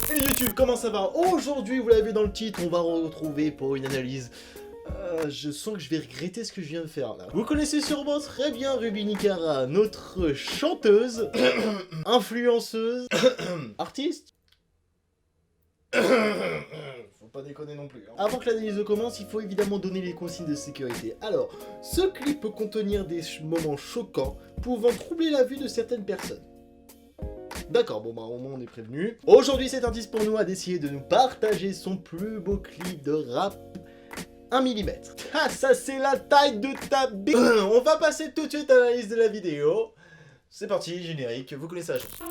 Salut YouTube, comment ça va? Aujourd'hui, vous l'avez vu dans le titre, on va retrouver pour une analyse. Je sens que je vais regretter ce que je viens de faire là. Vous connaissez sûrement très bien Ruby Nicara, notre chanteuse, influenceuse, artiste. Faut pas déconner non plus. Avant que l'analyse commence, il faut évidemment donner les consignes de sécurité. Alors, ce clip peut contenir des moments choquants pouvant troubler la vue de certaines personnes. D'accord, bon bah au moins on est prévenu. Aujourd'hui cet artiste pour nous a décidé de nous partager son plus beau clip de rap 1 mm. Ah ça c'est la taille de ta bite. On va passer tout de suite à l'analyse de la vidéo. C'est parti, générique, vous connaissez la chanson.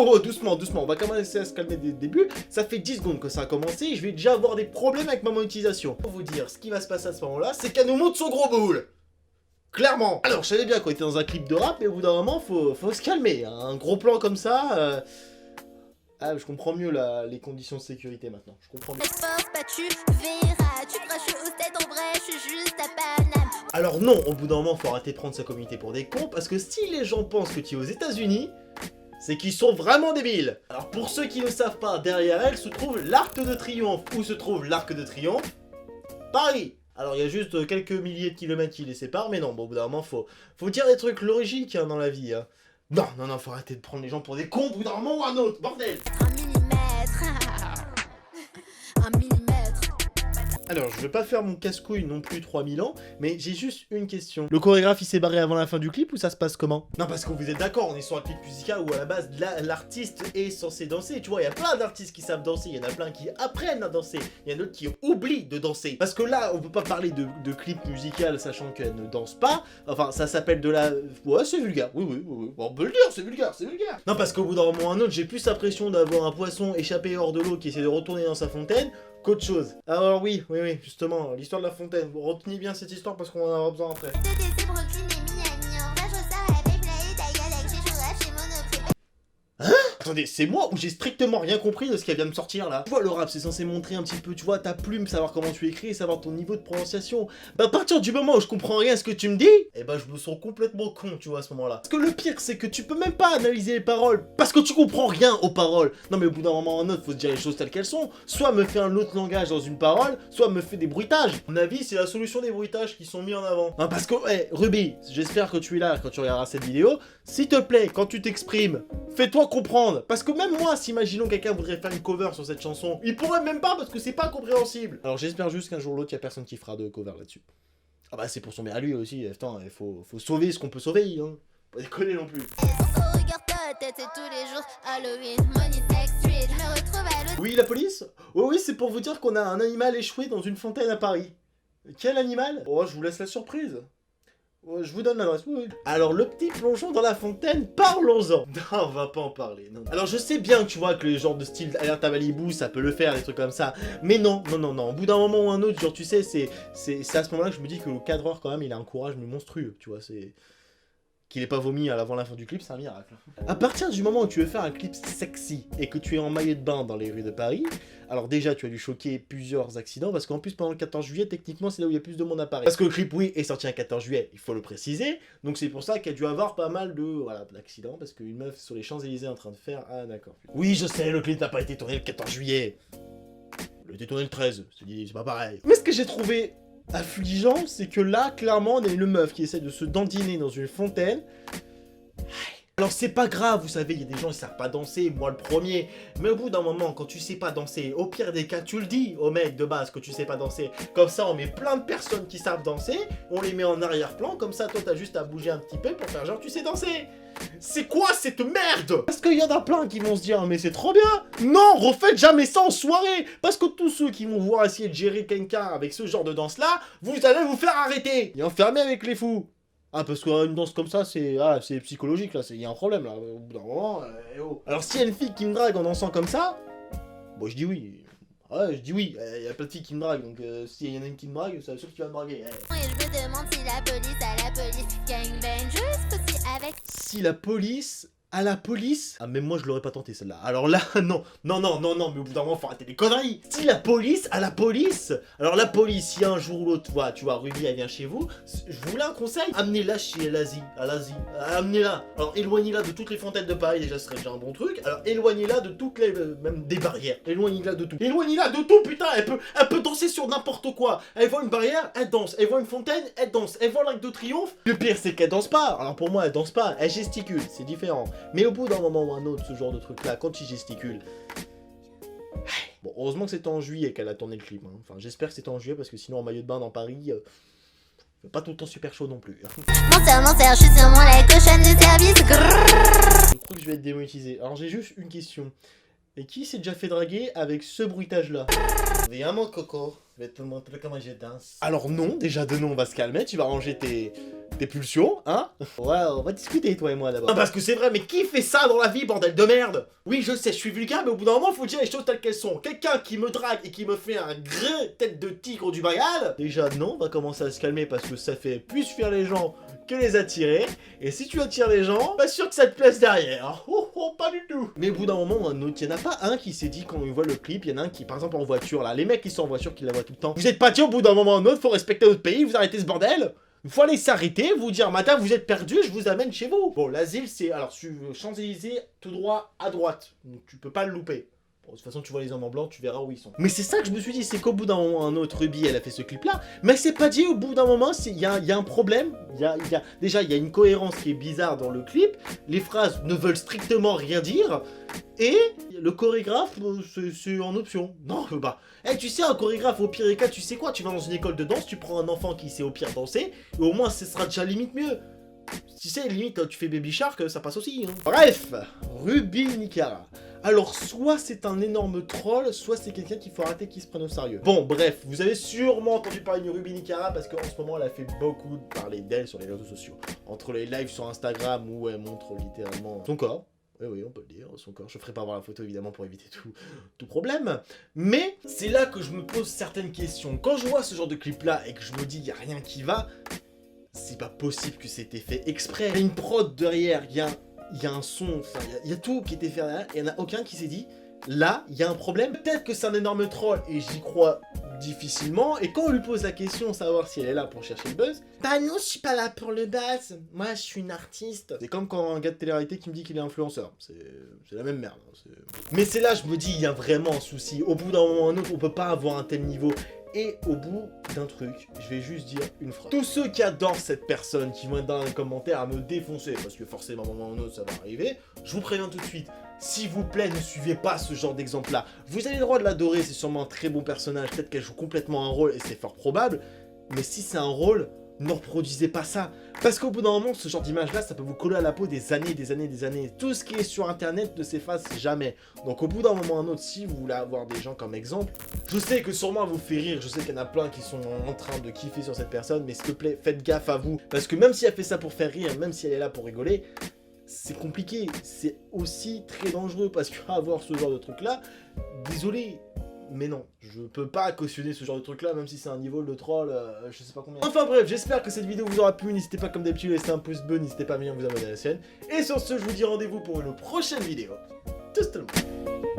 Oh, doucement, doucement, on va commencer à se calmer dès le début. Ça fait 10 secondes que ça a commencé et je vais déjà avoir des problèmes avec ma monétisation. Pour vous dire, ce qui va se passer à ce moment-là, c'est qu'elle nous montre son gros boule. Clairement. Alors, je savais bien qu'on était dans un clip de rap, mais au bout d'un moment, faut se calmer. Un gros plan comme ça... Ah, je comprends mieux les conditions de sécurité maintenant. Je comprends mieux. Alors non, au bout d'un moment, faut arrêter de prendre sa communauté pour des cons, parce que si les gens pensent que tu es aux États-Unis, c'est qu'ils sont vraiment débiles. Alors pour ceux qui ne savent pas, derrière elle se trouve l'Arc de Triomphe. Où se trouve l'Arc de Triomphe? Paris. Alors il y a juste quelques milliers de kilomètres qui les séparent, mais non, bon, au bout d'un moment, faut dire des trucs logiques hein, dans la vie. Hein. Non, faut arrêter de prendre les gens pour des cons, au bout d'un moment ou un autre, bordel. 1 millimètre. 1 millimètre. Alors, je vais pas faire mon casse-couille non plus 3000 ans, mais j'ai juste une question. Le chorégraphe, il s'est barré avant la fin du clip ou ça se passe comment? Non, parce que vous êtes d'accord, on est sur un clip musical où à la base, l'artiste est censé danser. Tu vois, il y a plein d'artistes qui savent danser, il y en a plein qui apprennent à danser, il y en a d'autres qui oublient de danser. Parce que là, on peut pas parler de clip musical sachant qu'elle ne danse pas. Enfin, ça s'appelle de la... Ouais, c'est vulgaire, oui. Bon, on peut le dire, c'est vulgaire. Non, parce qu'au bout d'un moment ou un autre, j'ai plus l'impression d'avoir un poisson échappé hors de l'eau qui essaie de retourner dans sa fontaine qu'autre chose. Alors oui, justement, l'histoire de la fontaine. Vous retenez bien cette histoire parce qu'on en aura besoin après. Attendez, c'est moi ou j'ai strictement rien compris de ce qu'elle vient de me sortir là? Tu vois, le rap, c'est censé montrer un petit peu, tu vois, ta plume, savoir comment tu écris et savoir ton niveau de prononciation. Bah, à partir du moment où je comprends rien à ce que tu me dis, eh bah, je me sens complètement con, tu vois, à ce moment-là. Parce que le pire, c'est que tu peux même pas analyser les paroles, parce que tu comprends rien aux paroles. Non, mais au bout d'un moment ou un autre, faut se dire les choses telles qu'elles sont. Soit me fait un autre langage dans une parole, soit me fait des bruitages. À mon avis, c'est la solution des bruitages qui sont mis en avant. Non, parce que, Ruby, j'espère que tu es là quand tu regarderas cette vidéo. S'il te plaît, quand tu t'exprimes, fais-toi comprendre. Parce que même moi, si imaginons quelqu'un voudrait faire une cover sur cette chanson, il pourrait même pas parce que c'est pas compréhensible. Alors j'espère juste qu'un jour ou l'autre, il y a personne qui fera de cover là-dessus. Ah bah c'est pour son bien à lui aussi, attends, il faut sauver ce qu'on peut sauver, hein. Pas déconner non plus. Oui, la police? Oui, c'est pour vous dire qu'on a un animal échoué dans une fontaine à Paris. Quel animal? Oh, je vous laisse la surprise. Je vous donne l'adresse, oui. Alors, le petit plongeon dans la fontaine, parlons-en. Non, on va pas en parler, non. Alors, je sais bien, tu vois, que le genre de style alerte à Malibu, ça peut le faire, des trucs comme ça. Mais non. Au bout d'un moment ou un autre, genre, tu sais, c'est à ce moment-là que je me dis que le cadreur, quand même, il a un courage monstrueux, tu vois, c'est... Qu'il ait pas vomi avant la fin du clip, c'est un miracle. À partir du moment où tu veux faire un clip sexy et que tu es en maillot de bain dans les rues de Paris, alors déjà tu as dû choquer plusieurs accidents parce qu'en plus pendant le 14 juillet, techniquement c'est là où il y a plus de monde à Paris. Parce que le clip, oui, est sorti un 14 juillet, il faut le préciser, donc c'est pour ça qu'il y a dû avoir pas mal d'accidents parce qu'une meuf sur les Champs-Élysées en train de faire... Ah d'accord. Oui, je sais, le clip n'a pas été tourné le 14 juillet. Il a été tourné le 13, c'est pas pareil. Mais ce que j'ai trouvé affligeant, c'est que là, clairement, on a une meuf qui essaie de se dandiner dans une fontaine. Alors c'est pas grave, vous savez, il y a des gens qui savent pas danser, moi le premier. Mais au bout d'un moment, quand tu sais pas danser, au pire des cas, tu le dis au mec de base que tu sais pas danser. Comme ça, on met plein de personnes qui savent danser, on les met en arrière-plan, comme ça, toi, t'as juste à bouger un petit peu pour faire genre tu sais danser. C'est quoi cette merde? Parce qu'il y en a plein qui vont se dire mais c'est trop bien. Non, refaites jamais ça en soirée. Parce que tous ceux qui vont voir essayer de gérer quelqu'un avec ce genre de danse là, vous allez vous faire arrêter et enfermer avec les fous. Ah parce qu'une danse comme ça c'est psychologique là, il y a un problème là, au bout d'un moment, Alors s'il y a une fille qui me drague en dansant comme ça, bon je dis oui. Ouais, je dis oui, il y a plein de filles qui me draguent, donc s'il y en a une qui me drague, c'est sûr qu'il va me draguer. Et je me demande si la police gangbang juste aussi avec... Si la police à la police. Ah, même moi, je l'aurais pas tenté, celle-là. Alors là, non, mais au bout d'un moment, faut arrêter les conneries. Si la police, à la police. Alors la police, si un jour ou l'autre, tu vois, Ruby, elle vient chez vous, je vous voulais un conseil. Amenez-la chez l'Asie, amenez-la. Alors éloignez-la de toutes les fontaines de Paris, déjà, ce serait déjà un bon truc. Alors éloignez-la de toutes les, même des barrières. Éloignez-la de tout. Éloignez-la de tout, putain, elle peut danser sur n'importe quoi. Elle voit une barrière, elle danse. Elle voit une fontaine, elle danse. Elle voit l'Arc de Triomphe. Le pire, c'est qu'elle danse pas. Alors pour moi, elle danse pas, elle gesticule, c'est différent. Mais au bout d'un moment ou un autre, ce genre de truc-là, quand il gesticule... Bon, heureusement que c'était en juillet qu'elle a tourné le clip. Hein. Enfin, j'espère que c'était en juillet, parce que sinon, en maillot de bain dans Paris... pas tout le temps super chaud non plus. Menteur, je suis sûrement la cochonne de service. Je crois que je vais être démonétisé. Alors j'ai juste une question. Et qui s'est déjà fait draguer avec ce bruitage-là? Viens mon coco, je vais te montrer comment je danse. Alors non, déjà de nom, on va se calmer, tu vas ranger tes pulsions, hein? Ouais, on va discuter toi et moi d'abord. Ah, parce que c'est vrai, mais qui fait ça dans la vie, bordel de merde? Oui, je sais, je suis vulgaire, mais au bout d'un moment, faut dire les choses telles qu'elles sont. Quelqu'un qui me drague et qui me fait un gros tête de tigre du Bengale, déjà non, on va commencer à se calmer parce que ça fait plus fuir les gens que les attirer. Et si tu attires les gens, pas sûr que ça te plaise derrière. Oh, pas du tout. Mais au bout d'un moment, un autre, il n'y en a pas un qui s'est dit quand il voit le clip, il y en a un qui, par exemple en voiture, là, les mecs qui sont en voiture, qui la voient tout le temps. Vous êtes pas dit au bout d'un moment ou un autre, faut respecter notre pays, vous arrêtez ce bordel. Il faut aller s'arrêter, vous dire, madame, vous êtes perdu, je vous amène chez vous. Bon, l'asile, c'est, alors, sur Champs-Élysées, tout droit à droite. Donc, tu peux pas le louper. Bon, de toute façon, tu vois les hommes en blanc, tu verras où ils sont. Mais c'est ça que je me suis dit, c'est qu'au bout d'un moment, un autre, Ruby, elle a fait ce clip-là. Mais c'est pas dit, au bout d'un moment, il y a un problème. Déjà, il y a une cohérence qui est bizarre dans le clip. Les phrases ne veulent strictement rien dire. Et le chorégraphe, c'est en option. Non, bah... tu sais, un chorégraphe, au pire des cas, tu sais quoi? Tu vas dans une école de danse, tu prends un enfant qui sait au pire danser, et au moins, ce sera déjà limite mieux. Tu sais, limite, tu fais Baby Shark, ça passe aussi. Hein. Bref, Ruby Nicara. Alors, soit c'est un énorme troll, soit c'est quelqu'un qu'il faut arrêter qui se prenne au sérieux. Bon, bref, vous avez sûrement entendu parler de Ruby Nicara parce qu'en ce moment, elle a fait beaucoup parler d'elle sur les réseaux sociaux. Entre les lives sur Instagram où elle montre littéralement son corps. Oui, on peut le dire, son corps. Je ferai pas voir la photo, évidemment, pour éviter tout problème. Mais c'est là que je me pose certaines questions. Quand je vois ce genre de clip-là et que je me dis, il n'y a rien qui va, c'est pas possible que c'était fait exprès. Il y a une prod derrière, il y a un son, enfin, il y a tout qui était fait derrière, et il n'y en a aucun qui s'est dit, là, il y a un problème. Peut-être que c'est un énorme troll, et j'y crois difficilement, et quand on lui pose la question, savoir si elle est là pour chercher le buzz, bah non, je suis pas là pour le buzz, moi je suis une artiste. C'est comme quand un gars de télé-réalité qui me dit qu'il est influenceur, c'est la même merde. Hein, mais c'est là, je me dis, il y a vraiment un souci. Au bout d'un moment ou un autre, on peut pas avoir un tel niveau. Et au bout d'un truc, je vais juste dire une phrase. Tous ceux qui adorent cette personne, qui vont être dans les commentaires à me défoncer, parce que forcément, à un moment ou un autre, ça va arriver, je vous préviens tout de suite, s'il vous plaît, ne suivez pas ce genre d'exemple-là. Vous avez le droit de l'adorer, c'est sûrement un très bon personnage, peut-être qu'elle joue complètement un rôle, et c'est fort probable, mais si c'est un rôle, ne reproduisez pas ça. Parce qu'au bout d'un moment, ce genre d'image-là, ça peut vous coller à la peau des années, des années, des années. Tout ce qui est sur Internet ne s'efface jamais. Donc au bout d'un moment ou un autre, si vous voulez avoir des gens comme exemple, je sais que sûrement elle vous fait rire, je sais qu'il y en a plein qui sont en train de kiffer sur cette personne, mais s'il te plaît, faites gaffe à vous. Parce que même si elle fait ça pour faire rire, même si elle est là pour rigoler, c'est compliqué. C'est aussi très dangereux, parce qu'avoir ce genre de truc-là, désolé, mais non, je peux pas cautionner ce genre de truc là, même si c'est un niveau de troll, je sais pas combien. Enfin bref, j'espère que cette vidéo vous aura plu, n'hésitez pas comme d'habitude à laisser un pouce bleu, n'hésitez pas à venir vous abonner à la chaîne. Et sur ce, je vous dis rendez-vous pour une prochaine vidéo. Tchuss tout le monde.